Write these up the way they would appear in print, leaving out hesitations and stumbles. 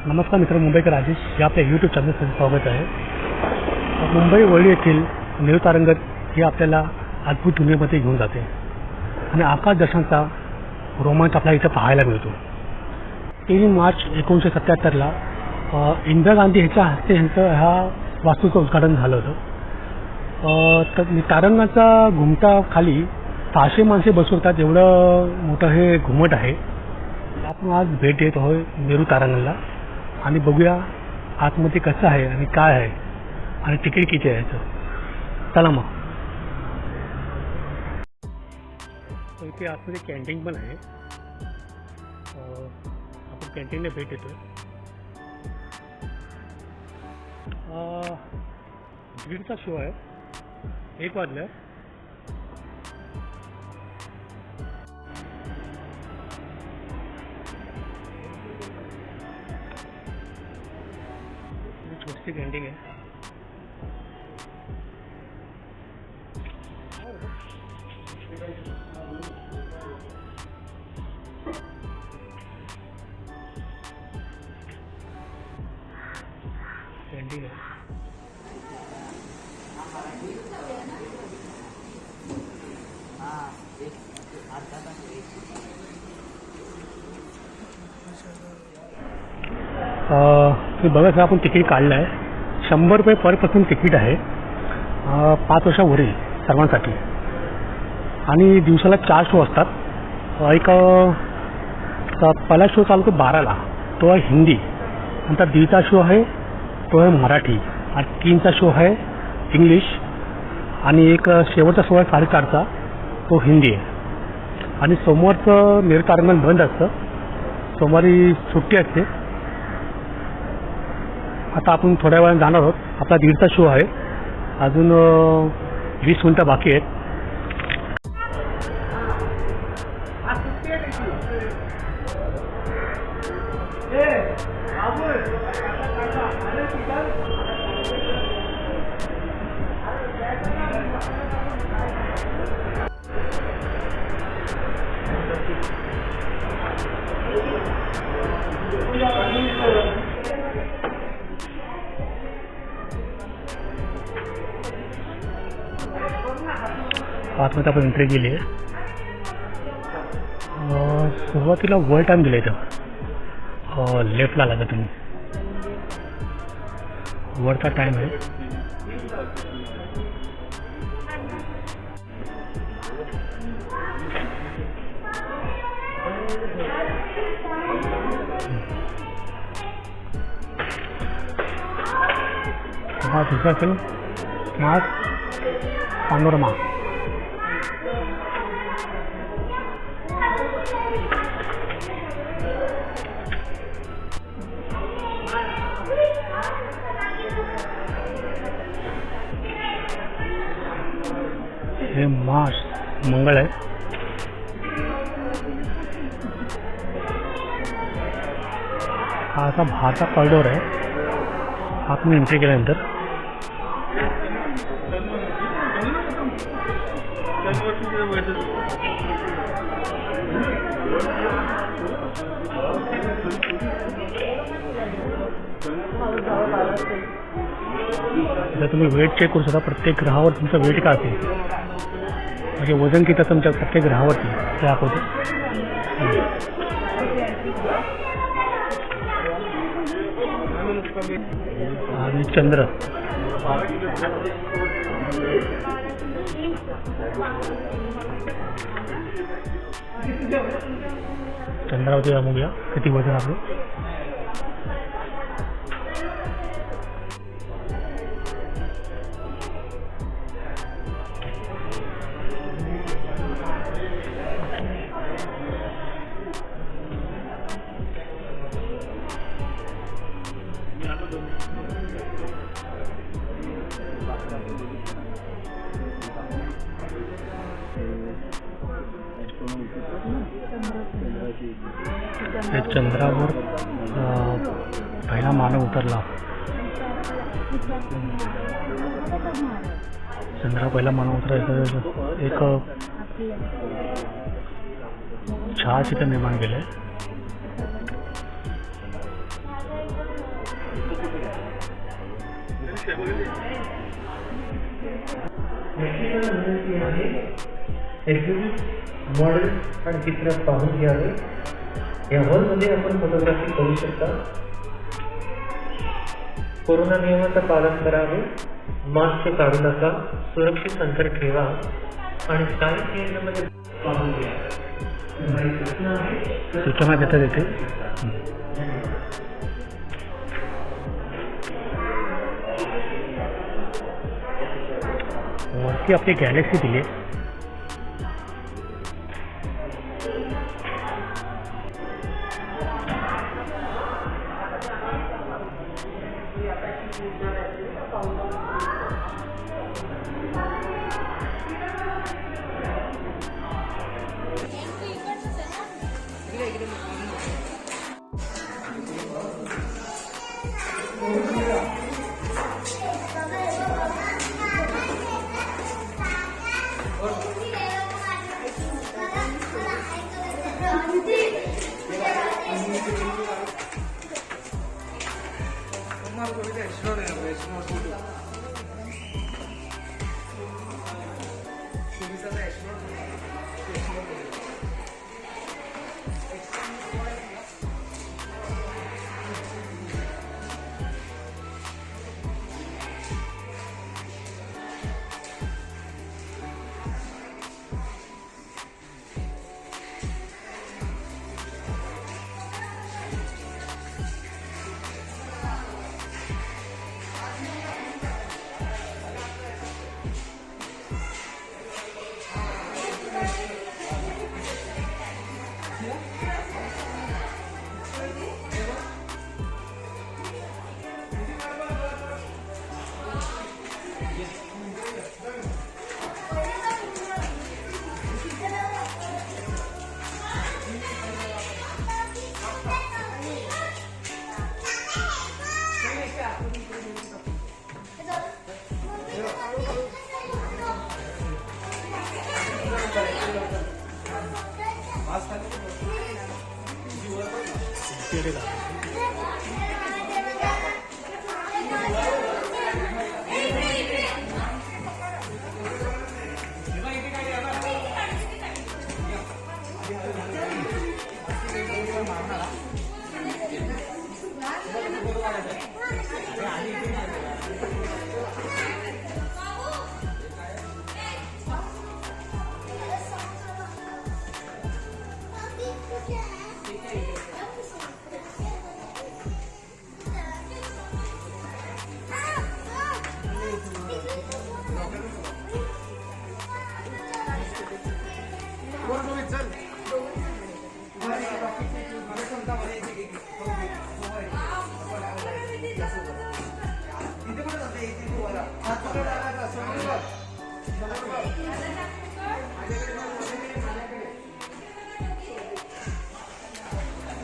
नमस्कार मित्र, मुंबईकर राजेश या आपल्या यूट्यूब चॅनलसाठी स्वागत आहे। मुंबई वरळी येथील नेहरू तारंगत हे आपल्याला अद्भुत दुनियेमध्ये घेऊन जाते आणि आकाश दर्शनाचा रोमांच आपल्याला इथे पाहायला मिळतो। 3 मार्च 1977ला इंदिरा गांधी यांच्या हस्ते ह्या वास्तूचं उद्घाटन झालं होतं। तर तारंगाचा घुमटा खाली 600 माणसे बसवतात एवढं मोठं हे घुमट आहे। आपण आज भेट देत आहोत नेहरू तारांगणला आणि बघूया आतमध्ये कसं आहे आणि काय आहे आणि तिकीट किती आहे याचं। चला मग। इथे आतमध्ये कॅन्टीन पण आहे, आपण कॅन्टीनला भेट देतोय। दीडचा शो आहे, 1 वाजला। छोटी कॅन्टीन आहे। कॅन्टीन आहे। तुम्ही बघा सर, आपण तिकीट काढलं आहे। 100 रुपये पर पर्सन तिकीट आहे, 5 वर्षावरील सर्वांसाठी। आणि दिवसाला 4 शो असतात। एक पहिला शो चालू होतो 12ला, तो आहे हिंदी। नंतर 1:30चा शो आहे, तो आहे मराठी। आणि 3चा शो आहे इंग्लिश। आणि एक शेवटचा शो आहे 4:30चा, तो हिंदी आहे। आणि सोमवारचं नेहरू तारांगण बंद असतं, सोमवारी सुट्टी असते। आता आपण थोड्या वेळाने जाणार आहोत। आपला 1:30चा शो आहे, अजून 20 मिनिटं बाकी आहेत। आतमध्ये आपण एंट्री केली आहे। सुरुवातीला वर्ल्ड टाईम दिलं इथं, लेफ्टला लागा तुम्ही, वरचा टाईम आहे। हा दुसरा असेल स्मार्ट पानोरमा। हे मार्स मंगळ आहे। हा असा भारता कॉरिडोर आहे। आपण एंट्री केल्यानंतर जर तुम्ही वेट चेक करू शकता, प्रत्येक ग्रहावर तुमचा वेट काय असेल, म्हणजे वजन किती असतं तुमच्या प्रत्येक ग्रहावरती ते दाखवते। आणि चंद्र, चंद्रावरती बघूया किती वजन आपलं। चंद्रावर पहिला मानव उतरला। चंद्रावर पहिला मानव उतरायचं एक छायाचित्र निर्माण केलं आहे। एक्झिबिट मॉडेल आणि चित्र पाहून घ्यावे. या हॉलमध्ये आपण फोटोग्राफी करू शकता. कोरोना नियमाचं पालन करावे. मास्क काढू नका. सुरक्षित अंतर ठेवा आणि स्थायी केंद्रामध्ये पाहून घ्या. सूचना देता येते. वरती आपली गॅलेक्सी दिली आहे.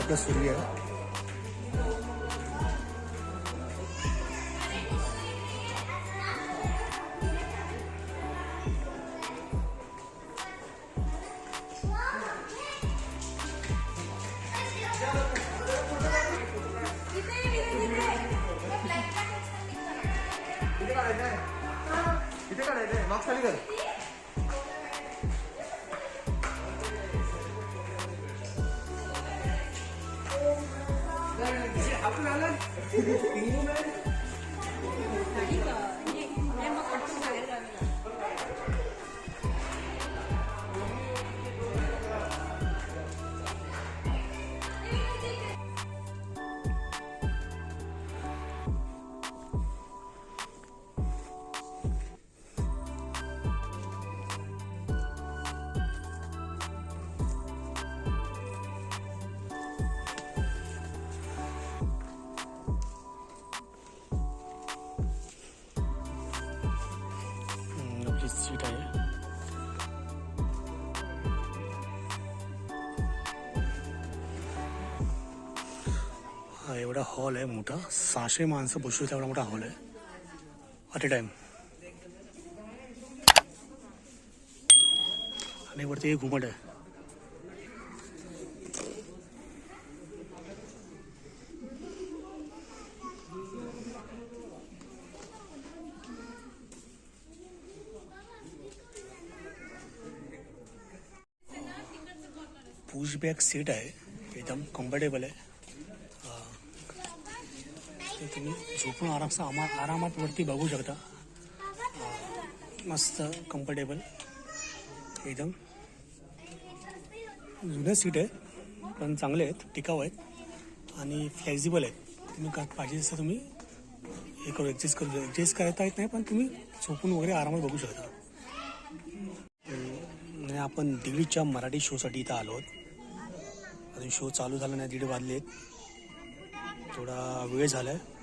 आपला सूर्य इथे काढायचंय. मागं खाली कर. सीट आहे. हा एवढा हॉल आहे मोठा. 600 माणसं बसू एवढा मोठा हॉल आहे ॲट ए टाइम. आणि वरती एक घुमट आहे. पुश बॅक सीट आहे, एकदम कम्फर्टेबल आहे. ते तुम्ही झोपून आरामात वरती बघू शकता. मस्त कम्फर्टेबल, एकदम जुने सीट आहे पण चांगले आहेत, टिकाऊ आहेत आणि फ्लेक्झिबल आहेत. तुम्ही पाहिजे तसं तुम्ही हे करू ॲडजस्ट करता येत नाही, पण तुम्ही झोपून वगैरे आरामात बघू शकता. आणि आपण दीडच्या मराठी शोसाठी इथं आलो आहोत. अजून शो चालू झाला नाही, 1:30 वाजलेत, थोडा वेळ झाला आहे.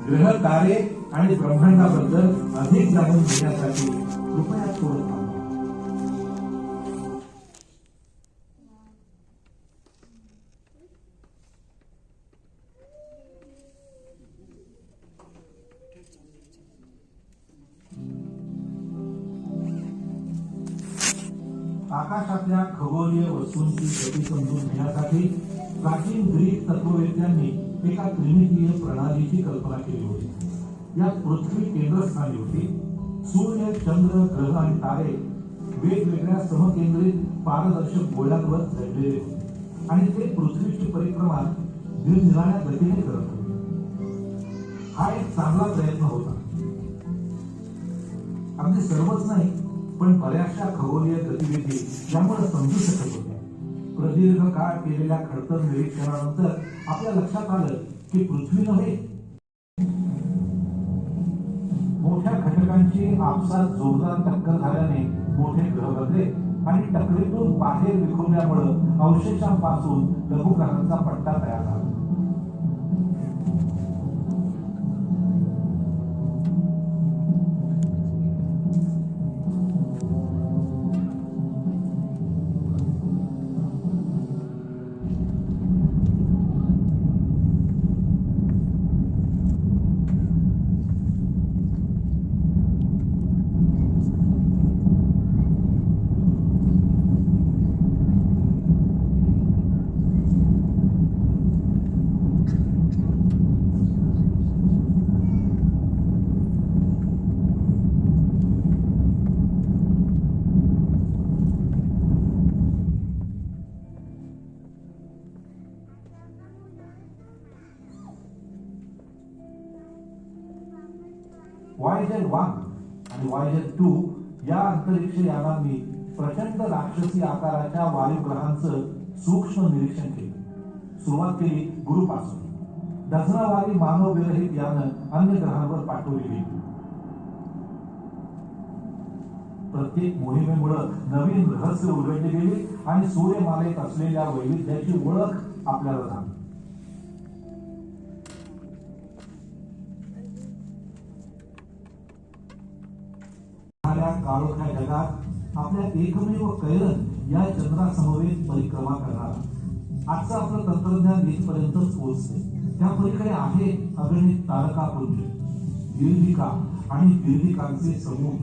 ग्रह तारे आणि ब्रह्मांडाबद्दल अधिक जाणून घेण्यासाठी कृपया थोडं थांबा. आकाशातल्या खगोलीय वस्तूंची गती समजून घेण्यासाठी प्राचीन ग्रीक तत्ववेत्यांनी एका त्रिमितीय प्रणालीची कल्पना केली होती. यात पृथ्वी केंद्रस्थानी होती. सूर्य, चंद्र, ग्रह आणि तारे वेगवेगळ्या समकेंद्रित पारदर्शक गोळ्यांवर जडलेले होते आणि ते पृथ्वीची परिक्रमा निरनिराळ्या गतीने करत होते. हा एक चांगला प्रयत्न होता. अगदी सर्वच नाही, पण बऱ्याचशा खगोलीय गतिविधी यामुळे समजू शकत होत्या. प्रदीर्घ काळ केलेल्या खडतर निरीक्षणानंतर आपल्या लक्षात आलं की पृथ्वी नव्हे, मोठ्या घटकांची आपसात जोरदार टक्कर झाल्याने मोठे ग्रह बनले आणि टक्करीतून बाहेर विखुरल्यामुळे अवशेषांपासून लघुग्रहांचा पट्टा तयार झाला. Voyager 1 आणि Voyager 2 या अंतरिक्ष यानांनी प्रचंड राक्षसी आकाराच्या वायुग्रहांचं सूक्ष्म निरीक्षण केलं. सुरुवात केली गुरुपासून. डझनावारी मानवविरहित यानं अन्य ग्रहांवर पाठवली गेली. प्रत्येक मोहिमेमुळे नवीन रहस्य उलगडली गेली आणि सूर्यमालेत असलेल्या वैविध्याची ओळख आपल्याला झाली. काळोख्या जगात आपल्या एकमेव कैरन या चंद्रासमवेत परिक्रमा करणारा आजचं आपलं तंत्रज्ञान इथपर्यंतच पोहोचते. त्या पलीकडे आहे अगणित तारकापुंज, दीर्घिका आणि दीर्घिकांचे समूह.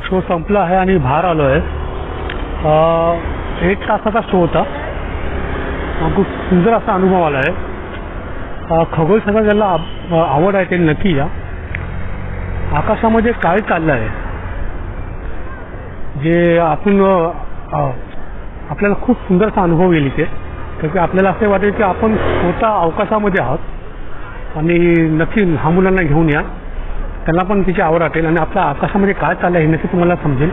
शो संपला आहे आणि बाहेर आलो आहे. 1 तासाचा शो होता. खूप सुंदर असा अनुभव आला आहे. खगोलशास्त्र ज्याला आवड आहे ते नक्की या. आकाशामध्ये काय चाललं आहे जे आपण आपल्याला खूप सुंदरसा अनुभव येईल इथे. कारण की आपल्याला असे वाटेल की आपण स्वतः अवकाशामध्ये आहोत आणि नक्की लहान मुलांना घेऊन या, त्यांना पण तिची आवड वाटेल आणि आपल्या आकाशामध्ये काय चाललं आहे हे नक्की तुम्हाला समजेल.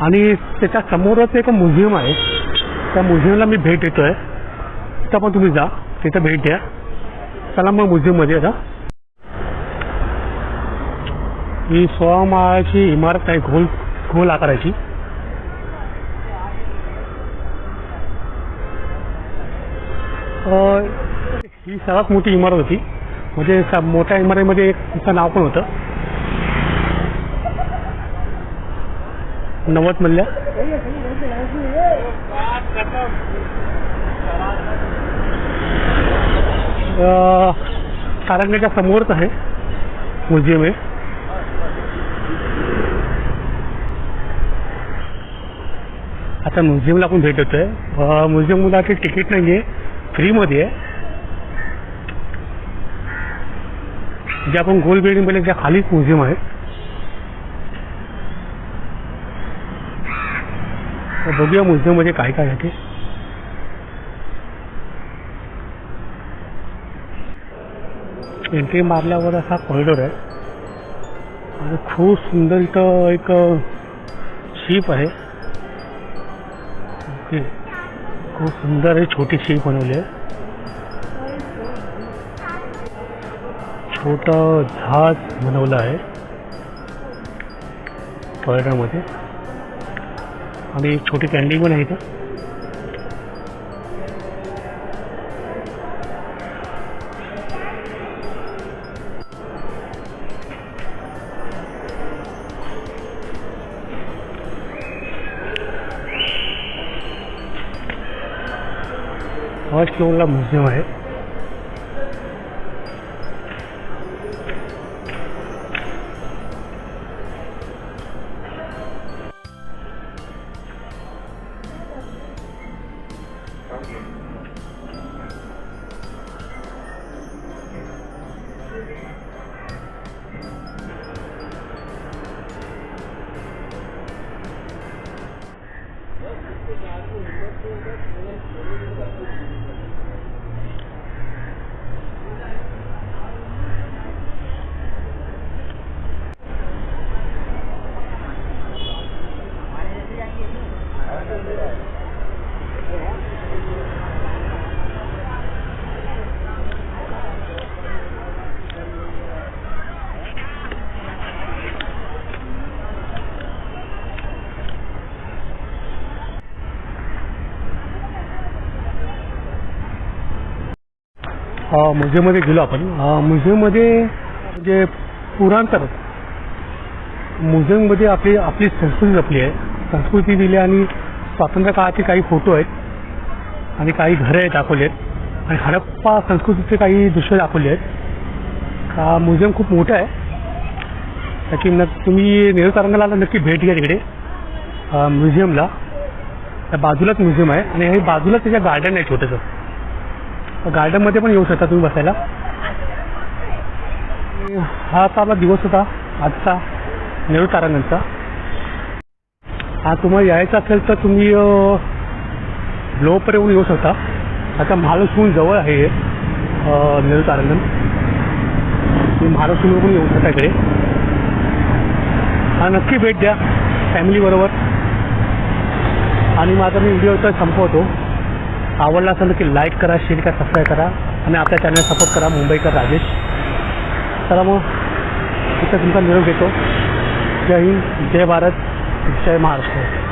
आणि त्याच्या समोरच एक म्युझियम आहे, त्या म्युझियमला मी भेट देतो आहे. तिथं पण तुम्ही जा, तिथं भेट द्या. चला मग म्युझियममध्ये आता ही 16 माळ्याची इमारत आहे, गोल आकाराची. ही सर्वात मोठी इमारत होती, म्हणजे मोठ्या इमारतीमध्ये एक तिचं नाव पण होतं 90 मधल्या. तारंगाच्या समोरच आहे म्युझियम आहे. आता म्युझियमला आपण भेट देतोय. म्युझियमला काही तिकीट नाही आहे, फ्रीमध्ये आहे. जे आपण गोल बिल्डिंगमध्ये त्या खालीच म्युझियम आहे. तर बघूया म्युझियममध्ये काय काय आहे ते. एंट्री मारल्यावर असा कॉरिडॉर आहे आणि खूप सुंदर इथं एक शिप आहे. ओके, खूप सुंदर आहे, छोटी शिप बनवली आहे. छोटं जहाज बनवलं आहे कॉरिडॉरमध्ये आणि एक छोटी कॅन्टीन पण आहे इथं. फर्स्ट फ्लोअरला म्युझियम आहे. म्युझियममध्ये गेलो आपण. म्युझियममध्ये म्हणजे पुरांतर म्युझियममध्ये आपली संस्कृती जपली आहे, संस्कृती दिली आणि स्वातंत्र्य काळाचे काही फोटो आहेत आणि काही घरे दाखवली आहेत आणि हडप्पा संस्कृतीचे काही दृश्य दाखवली आहेत. म्युझियम खूप मोठं आहे, त्याची तुम्ही नेहरू तारंगाला नक्की भेट घ्या तिकडे म्युझियमला. त्या बाजूलाच म्युझियम आहे आणि हे बाजूलाच त्याच्या गार्डन आहे छोटंसं. गार्डनमध्ये पण येऊ शकता तुम्ही बसायला. हा असा आपला दिवस होता आजचा नेहरू तारांगणचा. तुम्हाला यायचं असेल तर तुम्ही लोपर येऊन येऊ शकता. आता महालक्ष्मी जवळ आहे हे नेहरू तारांगण. तुम्ही महालक्ष्मीवर पण येऊ शकता इकडे. नक्की भेट द्या फॅमिलीबरोबर. आणि माझा मी व्हिडिओ इथं संपवतो. आवडला असेल की लाईक करा, शेअर करा, सबस्क्राईब करा आणि आपल्या चॅनल सपोर्ट करा. मुंबईकर राजेश. चला मग इथं तुमचा निरोप घेतो. जय हिंद, जय भारत, जय महाराष्ट्र.